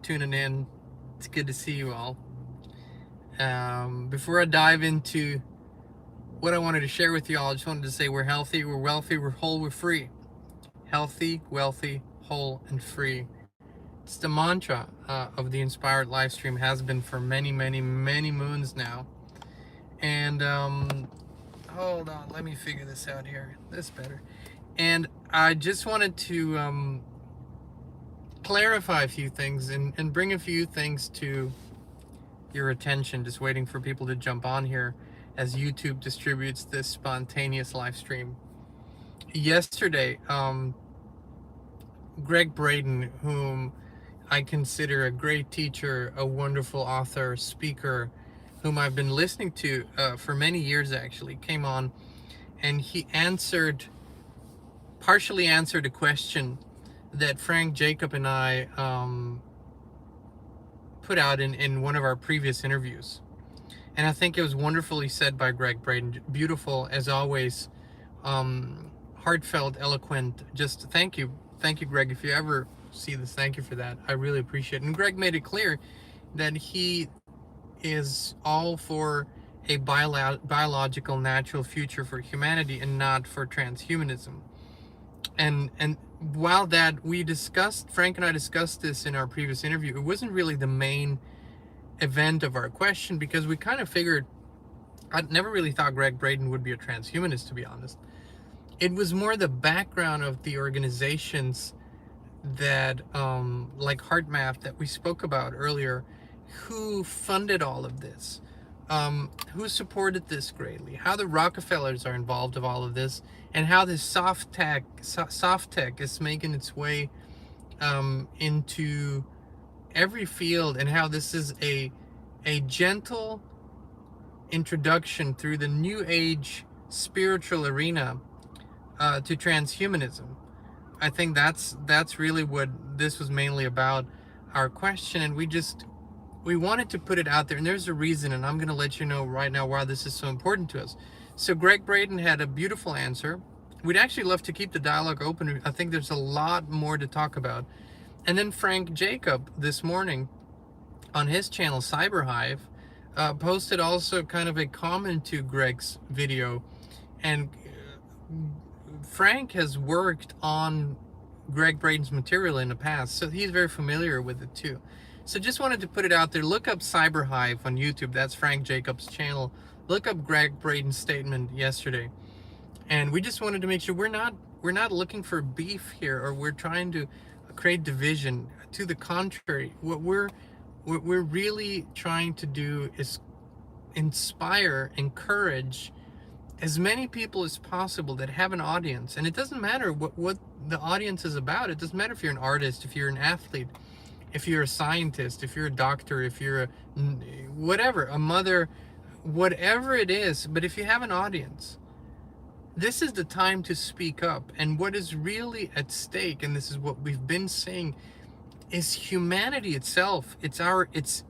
tuning in. It's good to see you all. Before I dive into what I wanted to share with you all, I just wanted to say we're healthy, we're wealthy, we're whole, we're free. Healthy, wealthy, whole, and free. It's the mantra of the Inspired live stream, has been for many, many, many moons now. And hold on, let me figure this out here. This better. And I just wanted to clarify a few things and bring a few things to your attention, just waiting for people to jump on here as YouTube distributes this spontaneous live stream. Yesterday, Gregg Braden, whom I consider a great teacher, a wonderful author, speaker, whom I've been listening to for many years actually, came on and he partially answered a question that Frank Jacob and I put out in one of our previous interviews. And I think it was wonderfully said by Gregg Braden. Beautiful, as always, heartfelt, eloquent. Just thank you. Thank you, Greg. If you ever see this, thank you for that. I really appreciate it. And Greg made it clear that he is all for a biological, natural future for humanity and not for transhumanism. And while that Frank and I discussed this in our previous interview, it wasn't really the main event of our question, because we kind of figured, I'd never really thought Gregg Braden would be a transhumanist, to be honest. It was more the background of the organizations that, like HeartMath that we spoke about earlier, who funded all of this, who supported this greatly, how the Rockefellers are involved of all of this, and how this soft tech is making its way into every field, and how this is a gentle introduction through the new age spiritual arena to transhumanism. I think that's really what this was mainly about, our question, and we wanted to put it out there, and there's a reason, and I'm going to let you know right now why this is so important to us. So Gregg Braden had a beautiful answer. We'd actually love to keep the dialogue open. I think there's a lot more to talk about. And then Frank Jacob this morning on his channel Cyberhive posted also kind of a comment to Greg's video, and Frank has worked on Gregg Braden's material in the past, so he's very familiar with it too. So just wanted to put it out there. Look up Cyberhive on YouTube. That's Frank Jacob's channel. Look up Gregg Braden's statement yesterday. And we just wanted to make sure we're not looking for beef here, or we're trying to create division. To the contrary, what we're really trying to do is inspire, encourage as many people as possible that have an audience. And it doesn't matter what the audience is about. It doesn't matter if you're an artist, if you're an athlete, if you're a scientist, if you're a doctor, if you're whatever, a mother, whatever it is. But if you have an audience, this is the time to speak up. And what is really at stake, and this is what we've been saying, is humanity itself. It's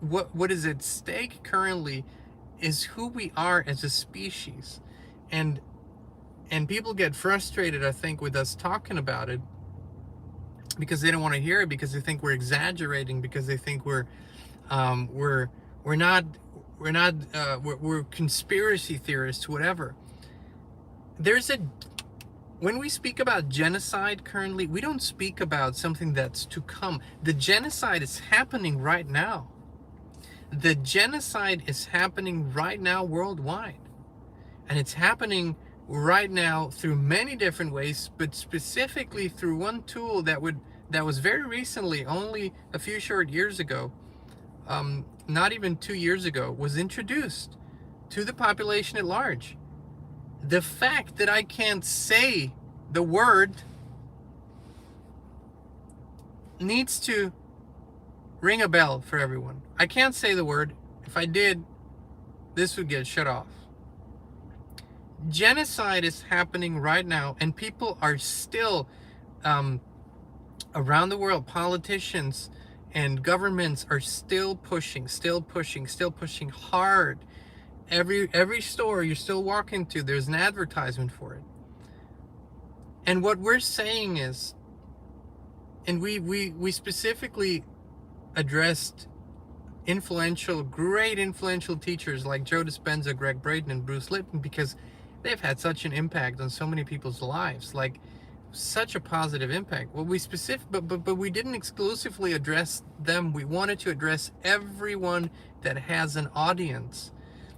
what is at stake currently is who we are as a species. And people get frustrated, I think, with us talking about it, because they don't want to hear it, because they think we're exaggerating, because they think we're conspiracy theorists, whatever. When we speak about genocide currently, we don't speak about something that's to come. The genocide is happening right now. The genocide is happening right now worldwide. And it's happening right now through many different ways, but specifically through one tool that was very recently, only a few short years ago, not even 2 years ago, was introduced to the population at large. The fact that I can't say the word needs to ring a bell for everyone. I can't say the word. If I did, this would get shut off. Genocide is happening right now, and people are still around the world, politicians and governments are still pushing hard. Every store you still walk into, there's an advertisement for it. And what we're saying is, and we specifically addressed great influential teachers like Joe Dispenza, Greg Braden, and Bruce Lipton, because they've had such an impact on so many people's lives, like such a positive impact. Well, but we didn't exclusively address them. We wanted to address everyone that has an audience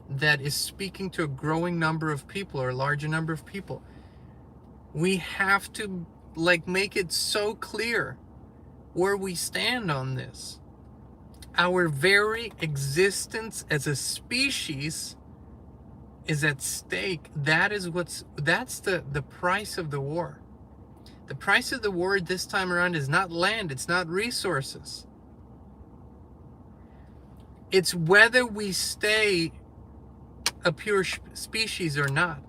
that is speaking to a growing number of people or a larger number of people. We have to make it so clear where we stand on this. Our very existence as a species is at stake. That's the price of the war. The price of the war this time around is not land, it's not resources. It's whether we stay a pure species or not.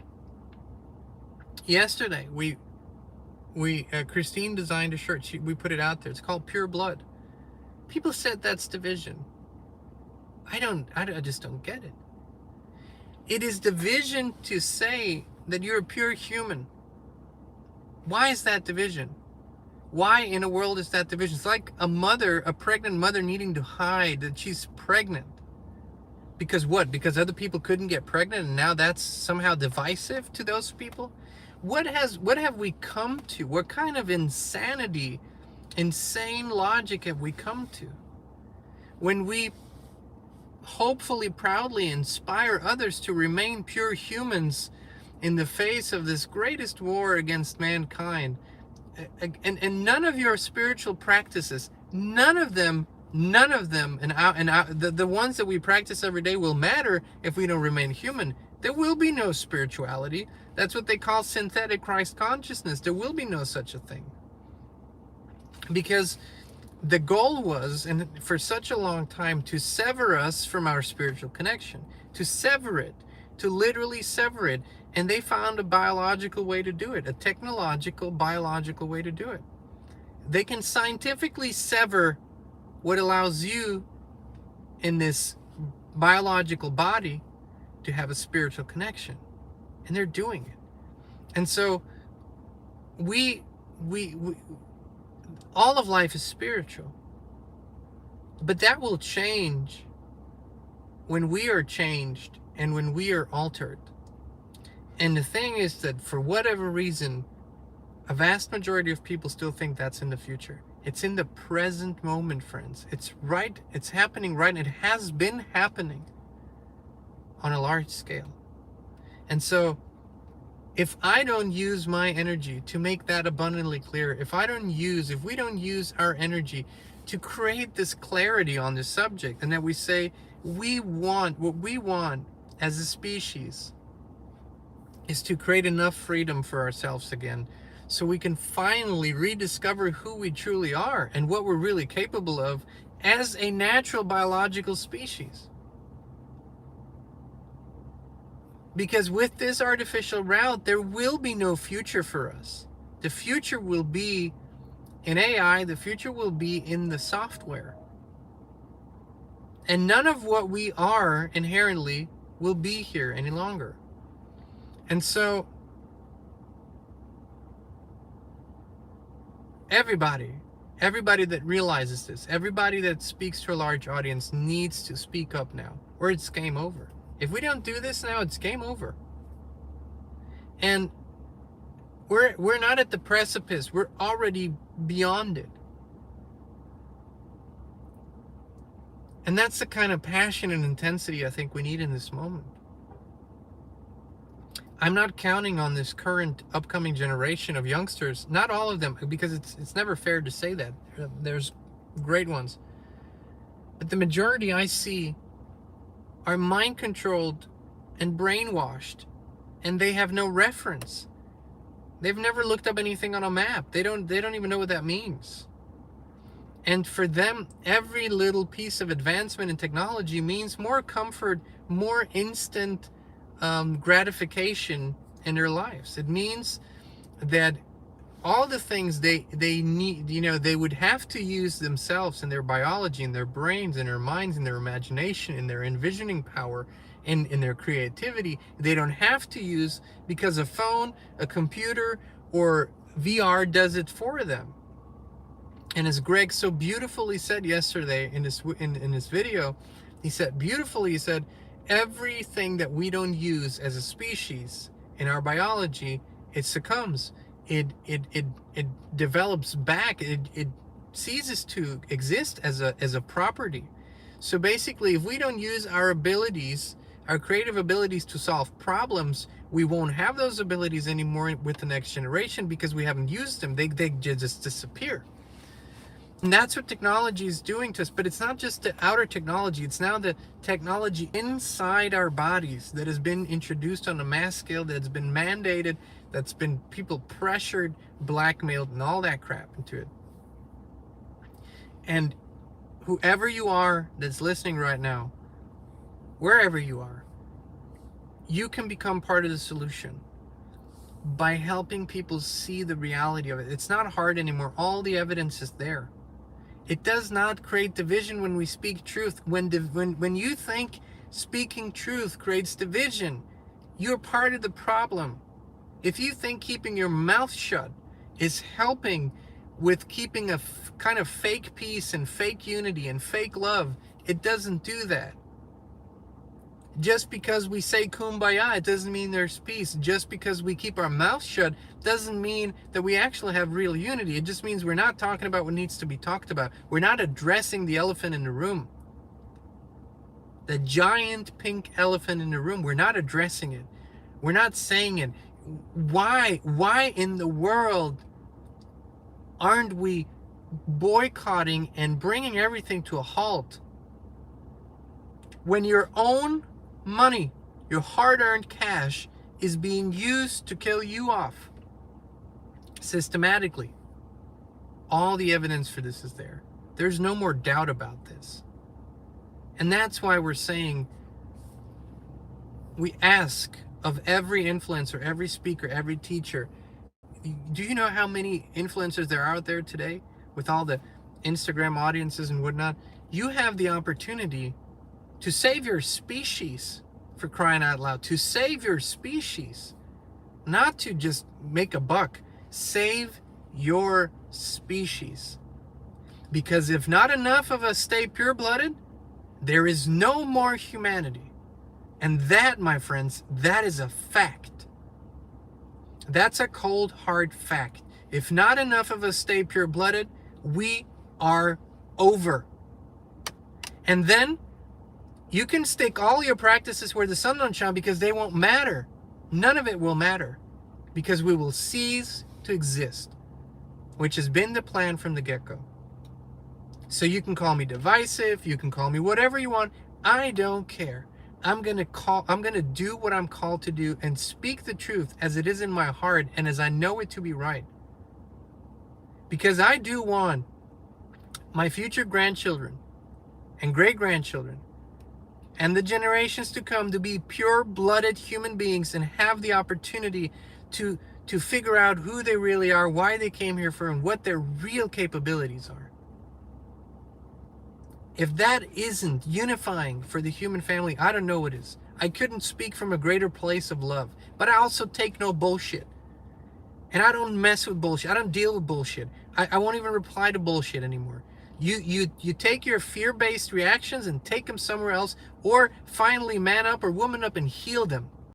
Yesterday, Christine designed a shirt. We put it out there. It's called Pure Blood. People said that's division. I just don't get it. It is division to say that you're a pure human. Why is that division? Why in a world is that division? It's like a pregnant mother needing to hide that she's pregnant. Because what? Because other people couldn't get pregnant and now that's somehow divisive to those people? What have we come to? What kind of insane logic have we come to? When we hopefully proudly inspire others to remain pure humans in the face of this greatest war against mankind, and none of your spiritual practices, none of them, and the ones that we practice every day will matter if we don't remain human. There will be no spirituality. That's what they call synthetic Christ consciousness. There will be no such a thing. Because the goal was, and for such a long time, to sever us from our spiritual connection, to sever it, to literally sever it. And they found a biological way to do it, a technological, biological way to do it. They can scientifically sever what allows you in this biological body to have a spiritual connection. And they're doing it. And so we all of life is spiritual. But that will change when we are changed and when we are altered. And the thing is that for whatever reason, a vast majority of people still think that's in the future. It's in the present moment, friends. It's right. It's happening right. It has been happening on a large scale. And so if I don't use my energy to make that abundantly clear, if we don't use our energy to create this clarity on this subject, and that we say what we want as a species is to create enough freedom for ourselves again so we can finally rediscover who we truly are and what we're really capable of as a natural biological species. Because with this artificial route, there will be no future for us. The future will be in AI, the future will be in the software. And none of what we are inherently will be here any longer. And so, everybody that realizes this, everybody that speaks to a large audience needs to speak up now, or it's game over. If we don't do this now, it's game over. And we're not at the precipice. We're already beyond it. And that's the kind of passion and intensity I think we need in this moment. I'm not counting on this current upcoming generation of youngsters, not all of them, because it's never fair to say that. There's great ones. But the majority I see are mind controlled and brainwashed, and they have no reference. They've never looked up anything on a map. They don't even know what that means. And for them, every little piece of advancement in technology means more comfort, more instant gratification in their lives. It means that all the things they need, they would have to use themselves in their biology, in their brains, in their minds, in their imagination, in their envisioning power, in their creativity. They don't have to use because a phone, a computer, or VR does it for them. And as Greg so beautifully said yesterday in his video, he said beautifully, he said, everything that we don't use as a species in our biology, it succumbs. It develops back. It ceases to exist as a property. So basically, if we don't use our abilities, our creative abilities to solve problems, we won't have those abilities anymore with the next generation because we haven't used them. They just disappear. And that's what technology is doing to us. But it's not just the outer technology. It's now the technology inside our bodies that has been introduced on a mass scale, that's been mandated, that's been people pressured, blackmailed, and all that crap into it. And whoever you are that's listening right now, wherever you are, you can become part of the solution by helping people see the reality of it. It's not hard anymore. All the evidence is there. It does not create division when we speak truth. When you think speaking truth creates division, you're part of the problem. If you think keeping your mouth shut is helping with keeping a kind of fake peace and fake unity and fake love, it doesn't do that. Just because we say kumbaya, it doesn't mean there's peace. Just because we keep our mouth shut doesn't mean that we actually have real unity. It just means we're not talking about what needs to be talked about. We're not addressing the elephant in the room. The giant pink elephant in the room, we're not addressing it. We're not saying it. Why in the world aren't we boycotting and bringing everything to a halt when your own money, your hard-earned cash, is being used to kill you off systematically? All the evidence for this is there. There's no more doubt about this. And that's why we're saying, we ask of every influencer, every speaker, every teacher, do you know how many influencers there are out there today with all the Instagram audiences and whatnot? You have the opportunity to save your species, for crying out loud. To save your species. Not to just make a buck. Save your species. Because if not enough of us stay pure-blooded, there is no more humanity. And that, my friends, that is a fact. That's a cold, hard fact. If not enough of us stay pure-blooded, we are over. And then you can stick all your practices where the sun don't shine because they won't matter. None of it will matter because we will cease to exist, which has been the plan from the get-go. So you can call me divisive, you can call me whatever you want. I don't care. I'm going to do what I'm called to do and speak the truth as it is in my heart and as I know it to be right. Because I do want my future grandchildren and great-grandchildren and the generations to come to be pure-blooded human beings and have the opportunity to figure out who they really are, why they came here for, and what their real capabilities are. If that isn't unifying for the human family, I don't know what is. I couldn't speak from a greater place of love, but I also take no bullshit. And I don't mess with bullshit. I don't deal with bullshit. I won't even reply to bullshit anymore. You take your fear-based reactions and take them somewhere else, or finally man up or woman up and heal them.